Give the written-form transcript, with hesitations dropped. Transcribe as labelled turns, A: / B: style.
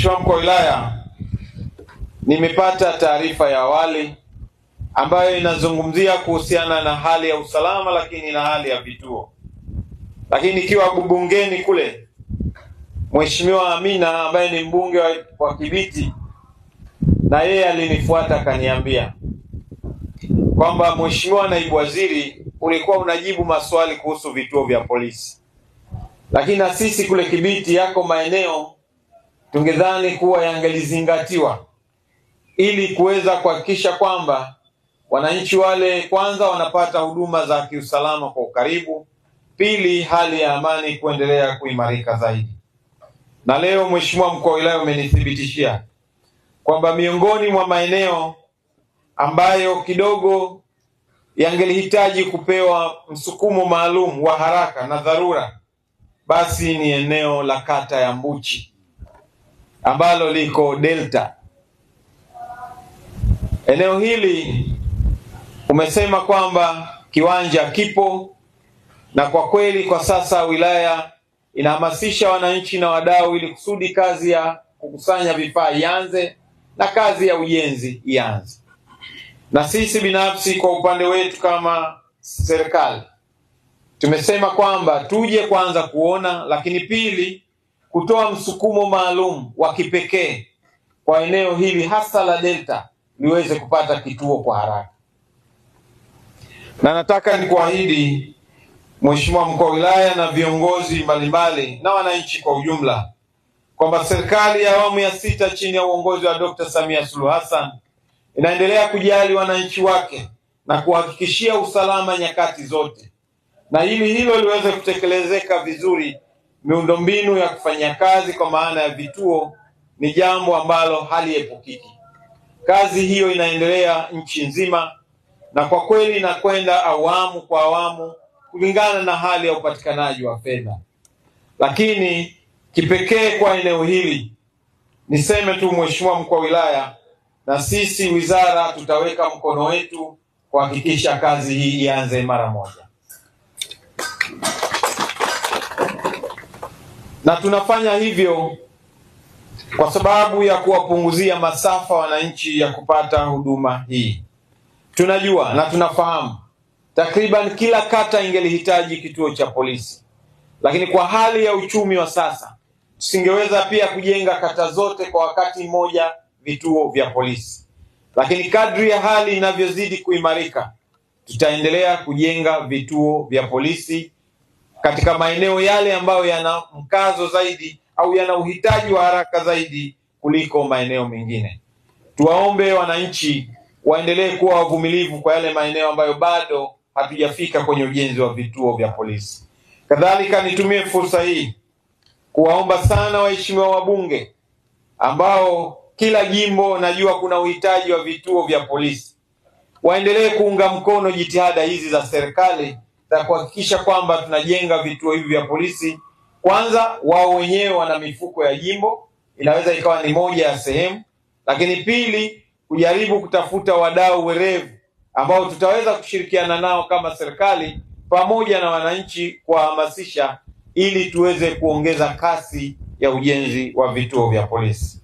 A: Mheshimiwa Mkuu wa Wilaya, nimepata taarifa ya awali ambayo inazungumzia kuhusiana na hali ya usalama, lakini na hali ya vituo. Lakini ikiwa bungeni kule, Mheshimiwa Amina ambaye ni mbunge wa Kibiti, na yeye alinifuata akaniambia kwamba Mheshimiwa Naibu Waziri, ulikuwa unajibu maswali kuhusu vituo vya polisi, lakini na sisi kule Kibiti yako maeneo tungedhani kuwa yangelizingatiwa ili kuweza kuhakikisha kwamba wananchi wale kwanza wanapata huduma za kiusalama kwa ukaribu, pili hali ya amani kuendelea kuimarika zaidi. Na leo Mheshimiwa Mkuu wa Wilaya umenithibitishia kwamba miongoni mwa maeneo ambayo kidogo yangelihitaji kupewa msukumo maalum wa haraka na dharura, basi ni eneo la kata ya Mbuchi ambalo liko Delta. Eneo hili umesema kwamba kiwanja kipo, na kwa kweli kwa sasa wilaya inahamasisha wananchi na wadau ili kusudi kazi ya kukusanya vifaa ianze na kazi ya ujenzi ianze. Na sisi binafsi kwa upande wetu kama serikali tumesema kwamba tuje kwanza kuona, lakini pili kutoa msukumo maalum wa kipekee kwa eneo hili hasa la Delta liweze kupata kituo kwa haraka. Na nataka nikuahidi Mheshimiwa Mkuu wa Wilaya na viongozi mbalimbali na wananchi kwa ujumla kwamba serikali ya awamu ya 6 chini ya uongozi wa Dr. Samia Suluhu Hassan inaendelea kujali wananchi wake na kuhakikishia usalama nyakati zote. Na ili hilo liweze kutekelezeka vizuri, miundombinu ya kufanya kazi kwa maana ya vituo ni jambo ambalo haliepukiki. Kazi hiyo inaendelea nchi nzima, na kwa kweli inakwenda awamu kwa awamu kulingana na hali ya upatikanaji wa fedha. Lakini kipekee kwa eneo hili niseme tu Mheshimiwa Mkuu wa Wilaya, na sisi wizara tutaweka mkono wetu kuhakikisha kazi hii ianze mara moja. Na tunafanya hivyo kwa sababu ya kuwapunguzia masafa wananchi ya kupata huduma hii. Tunajua na tunafahamu takriban kila kata ingelihitaji kituo cha polisi, lakini kwa hali ya uchumi wa sasa tusingeweza pia kujenga kata zote kwa wakati mmoja vituo vya polisi. Lakini kadri ya hali inavyozidi kuimarika, tutaendelea kujenga vituo vya polisi katika maeneo yale ambayo yana mkazo zaidi au yana uhitaji wa haraka zaidi kuliko maeneo mengine. Tuwaombe wananchi waendelee kuwa wavumilivu kwa yale maeneo ambayo bado hatujafika kwenye ujenzi wa vituo vya polisi. Kadhalika nitumie fursa hii kuwaomba sana waheshimiwa wabunge ambao kila jimbo najua kuna uhitaji wa vituo vya polisi, waendelee kuunga mkono jitihada hizi za serikali za kuhakikisha kwamba tunajenga vituo hivi vya polisi. Kwanza wao wenyewe wana mifuko ya jimbo, inaweza ikawa ni moja ya sehemu, lakini pili kujaribu kutafuta wadau werevu ambao tutaweza kushirikiana nao kama serikali pamoja na wananchi kuwahamasisha ili tuweze kuongeza kasi ya ujenzi wa vituo vya polisi.